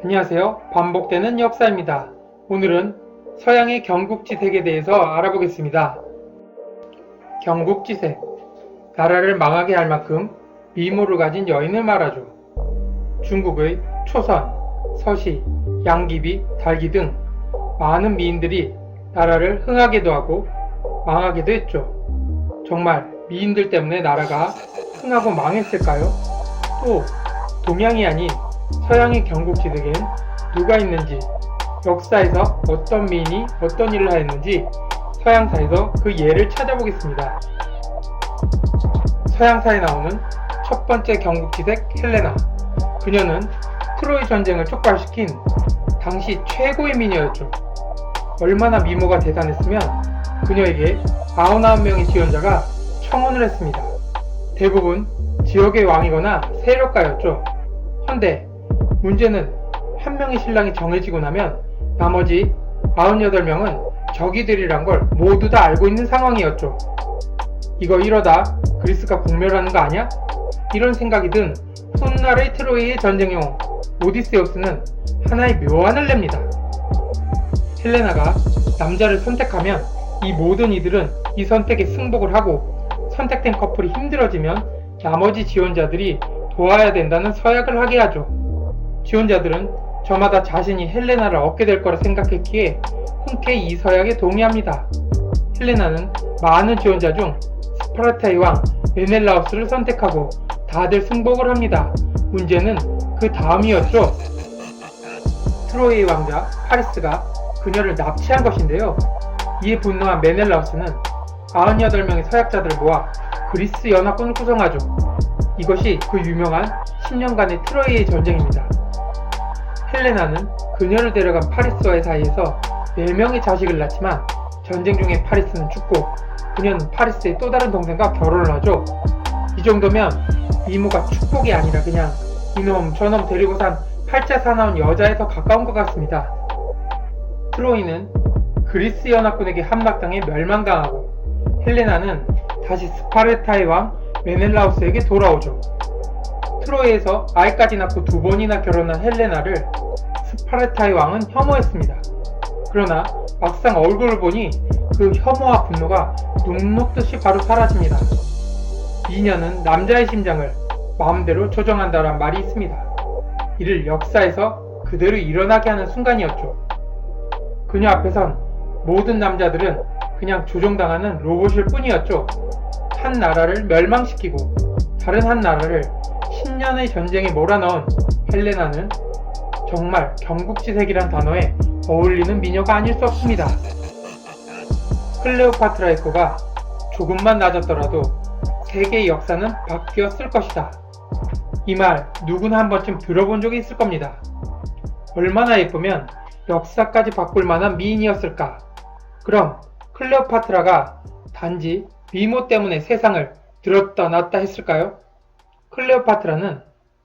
안녕하세요. 반복되는 역사입니다. 오늘은 서양의 경국지색에 대해서 알아보겠습니다. 경국지색, 나라를 망하게 할 만큼 미모를 가진 여인을 말하죠. 중국의 초선, 서시, 양귀비, 달기 등 많은 미인들이 나라를 흥하게도 하고 망하게도 했죠. 정말 미인들 때문에 나라가 흥하고 망했을까요? 또 동양이 아닌 서양의 경국지색엔 누가 있는지, 역사에서 어떤 미인이 어떤 일을 하였는지 서양사에서 그 예를 찾아보겠습니다. 서양사에 나오는 첫 번째 경국지색 헬레나. 그녀는 트로이 전쟁을 촉발시킨 당시 최고의 미녀였죠. 얼마나 미모가 대단했으면 그녀에게 99명의 지원자가 청혼을 했습니다. 대부분 지역의 왕이거나 세력가였죠. 헌데 문제는 한 명의 신랑이 정해지고 나면 나머지 98명은 적이들이란 걸 모두 다 알고 있는 상황이었죠. 이거 이러다 그리스가 공멸하는 거 아니야? 이런 생각이 든 훗날의 트로이의 전쟁 영웅 오디세우스는 하나의 묘안을 냅니다. 헬레나가 남자를 선택하면 이 모든 이들은 이 선택에 승복을 하고, 선택된 커플이 힘들어지면 나머지 지원자들이 도와야 된다는 서약을 하게 하죠. 지원자들은 저마다 자신이 헬레나를 얻게 될 거라 생각했기에 흔쾌히 이 서약에 동의합니다. 헬레나는 많은 지원자 중 스파르타의 왕 메넬라우스를 선택하고 다들 승복을 합니다. 문제는 그 다음이었죠. 트로이의 왕자 파리스가 그녀를 납치한 것인데요. 이에 분노한 메넬라우스는 98명의 서약자들을 모아 그리스 연합군을 구성하죠. 이것이 그 유명한 10년간의 트로이의 전쟁입니다. 헬레나는 그녀를 데려간 파리스와의 사이에서 4명의 자식을 낳지만 전쟁 중에 파리스는 죽고 그녀는 파리스의 또 다른 동생과 결혼을 하죠. 이 정도면 미모가 축복이 아니라 그냥 이놈 저놈 데리고 산 팔자 사나운 여자에 더 가까운 것 같습니다. 트로이는 그리스 연합군에게 함락당해 멸망당하고 헬레나는 다시 스파르타의 왕 메넬라우스에게 돌아오죠. 트로이에서 아이까지 낳고 2번이나 결혼한 헬레나를 스파르타의 왕은 혐오했습니다. 그러나 막상 얼굴을 보니 그 혐오와 분노가 눈 녹듯이 바로 사라집니다. 미녀는 남자의 심장을 마음대로 조정한다란 말이 있습니다. 이를 역사에서 그대로 일어나게 하는 순간이었죠. 그녀 앞에선 모든 남자들은 그냥 조종당하는 로봇일 뿐이었죠. 한 나라를 멸망시키고 다른 한 나라를 10년의 전쟁에 몰아넣은 헬레나는 정말 경국지색이란 단어에 어울리는 미녀가 아닐 수 없습니다. 클레오파트라의 코가 조금만 낮았더라도 세계의 역사는 바뀌었을 것이다. 이 말 누구나 한 번쯤 들어본 적이 있을 겁니다. 얼마나 예쁘면 역사까지 바꿀 만한 미인이었을까? 그럼 클레오파트라가 단지 미모 때문에 세상을 들었다 놨다 했을까요? 클레오파트라는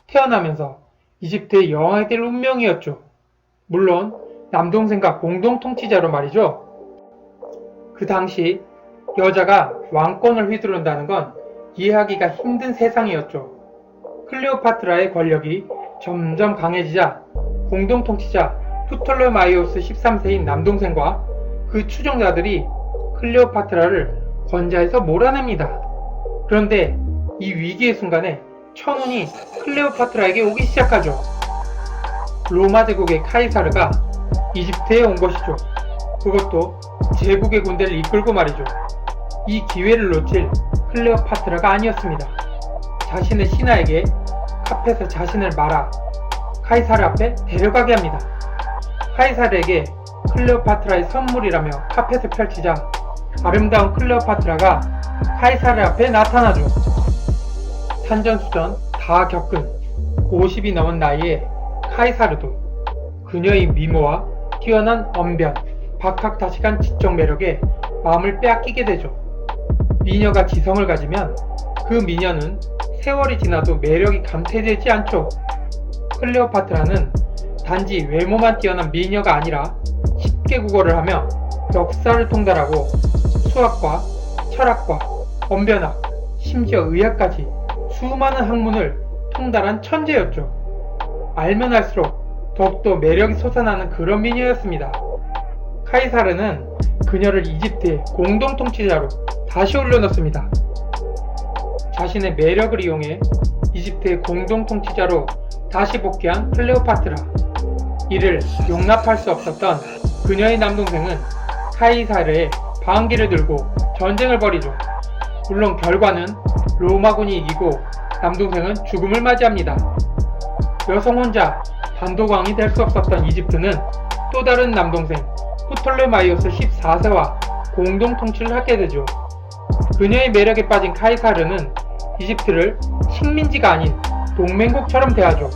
태어나면서 이집트의 여왕이 될 운명이었죠. 물론 남동생과 공동 통치자로 말이죠. 그 당시 여자가 왕권을 휘두른다는 건 이해하기가 힘든 세상이었죠. 클레오파트라의 권력이 점점 강해지자 공동 통치자 프톨레마이오스 13세인 남동생과 그 추종자들이 클레오파트라를 권좌에서 몰아냅니다. 그런데 이 위기의 순간에 천운이 클레오파트라에게 오기 시작하죠. 로마 제국의 카이사르가 이집트에 온 것이죠. 그것도 제국의 군대를 이끌고 말이죠. 이 기회를 놓칠 클레오파트라가 아니었습니다. 자신의 신하에게 카펫에 자신을 말아 카이사르 앞에 데려가게 합니다. 카이사르에게 클레오파트라의 선물이라며 카펫을 펼치자 아름다운 클레오파트라가 카이사르 앞에 나타나죠. 산전수전 다 겪은 50이 넘은 나이에 카이사르도 그녀의 미모와 뛰어난 언변, 박학다식한 지적 매력에 마음을 빼앗기게 되죠. 미녀가 지성을 가지면 그 미녀는 세월이 지나도 매력이 감퇴되지 않죠. 클레오파트라는 단지 외모만 뛰어난 미녀가 아니라 쉽게 국어를 하며 역사를 통달하고 수학과 철학과 언변학, 심지어 의학까지 수많은 학문을 통달한 천재였죠. 알면 알수록 더욱더 매력이 솟아나는 그런 미녀였습니다. 카이사르는 그녀를 이집트의 공동 통치자로 다시 올려놓습니다. 자신의 매력을 이용해 이집트의 공동 통치자로 다시 복귀한 클레오파트라. 이를 용납할 수 없었던 그녀의 남동생은 카이사르의 방기를 들고 전쟁을 벌이죠. 물론 결과는 로마군이 이기고 남동생은 죽음을 맞이합니다. 여성 혼자 단독왕이 될 수 없었던 이집트는 또 다른 남동생 프톨레마이오스 14세와 공동 통치를 하게 되죠. 그녀의 매력에 빠진 카이사르는 이집트를 식민지가 아닌 동맹국처럼 대하죠.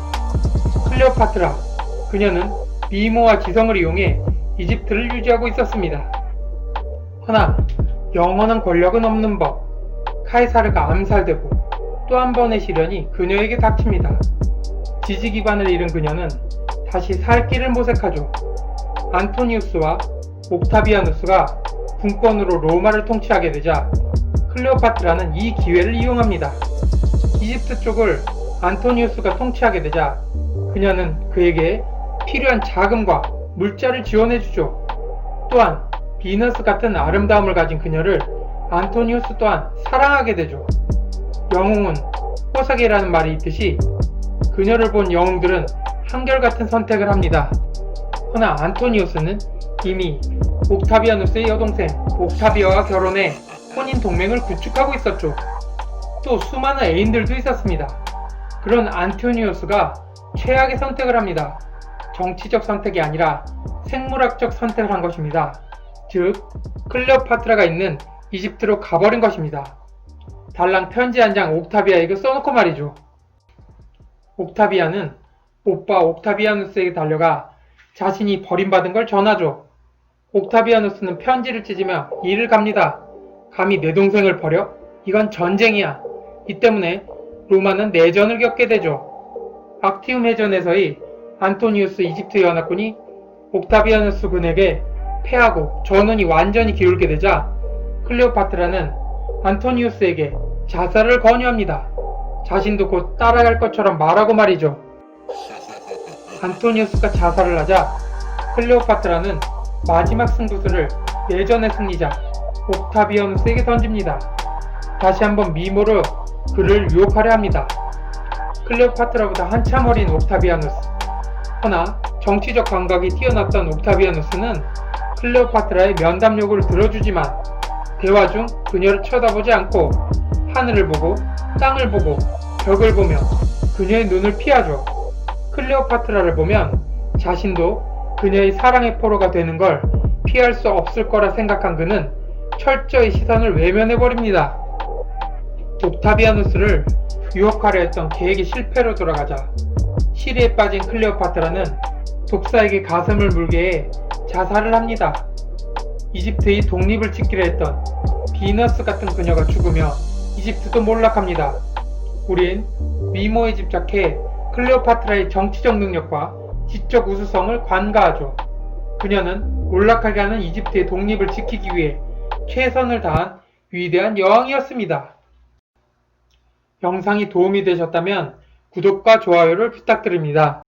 클레오파트라, 그녀는 미모와 지성을 이용해 이집트를 유지하고 있었습니다. 허나 영원한 권력은 없는 법. 카이사르가 암살되고 또 한 번의 시련이 그녀에게 닥칩니다. 지지 기반을 잃은 그녀는 다시 살 길을 모색하죠. 안토니우스와 옥타비아누스가 군권으로 로마를 통치하게 되자 클레오파트라는 이 기회를 이용합니다. 이집트 쪽을 안토니우스가 통치하게 되자 그녀는 그에게 필요한 자금과 물자를 지원해주죠. 또한 비너스 같은 아름다움을 가진 그녀를 안토니우스 또한 사랑하게 되죠. 영웅은 호석이라는 말이 있듯이 그녀를 본 영웅들은 한결같은 선택을 합니다. 허나 안토니우스는 이미 옥타비아누스의 여동생 옥타비아와 결혼해 혼인 동맹을 구축하고 있었죠. 또 수많은 애인들도 있었습니다. 그런 안토니우스가 최악의 선택을 합니다. 정치적 선택이 아니라 생물학적 선택을 한 것입니다. 즉, 클레오파트라가 있는 이집트로 가버린 것입니다. 달랑 편지 한 장 옥타비아에게 써놓고 말이죠. 옥타비아는 오빠 옥타비아누스에게 달려가 자신이 버림받은 걸 전하죠. 옥타비아누스는 편지를 찢으며 이를 갑니다. 감히 내 동생을 버려? 이건 전쟁이야. 이 때문에 로마는 내전을 겪게 되죠. 악티움 해전에서의 안토니우스 이집트 연합군이 옥타비아누스 군에게 패하고 전운이 완전히 기울게 되자 클레오파트라는 안토니우스에게 자살을 권유합니다. 자신도 곧 따라갈 것처럼 말하고 말이죠. 안토니우스가 자살을 하자 클레오파트라는 마지막 승부수를 내전의 승리자 옥타비아누스에게 던집니다. 다시 한번 미모로 그를 유혹하려 합니다. 클레오파트라보다 한참 어린 옥타비아누스. 허나 정치적 감각이 뛰어났던 옥타비아누스는 클레오파트라의 면담 요구를 들어주지만 대화 중 그녀를 쳐다보지 않고 하늘을 보고 땅을 보고 벽을 보며 그녀의 눈을 피하죠. 클레오파트라를 보면 자신도 그녀의 사랑의 포로가 되는 걸 피할 수 없을 거라 생각한 그는 철저히 시선을 외면해버립니다. 옥타비아누스를 유혹하려 했던 계획이 실패로 돌아가자 시리에 빠진 클레오파트라는 독사에게 가슴을 물게 해 자살을 합니다. 이집트의 독립을 지키려 했던 비너스 같은 그녀가 죽으며 이집트도 몰락합니다. 우린 미모에 집착해 클레오파트라의 정치적 능력과 지적 우수성을 관가하죠. 그녀는 몰락하게 하는 이집트의 독립을 지키기 위해 최선을 다한 위대한 여왕이었습니다. 영상이 도움이 되셨다면 구독과 좋아요를 부탁드립니다.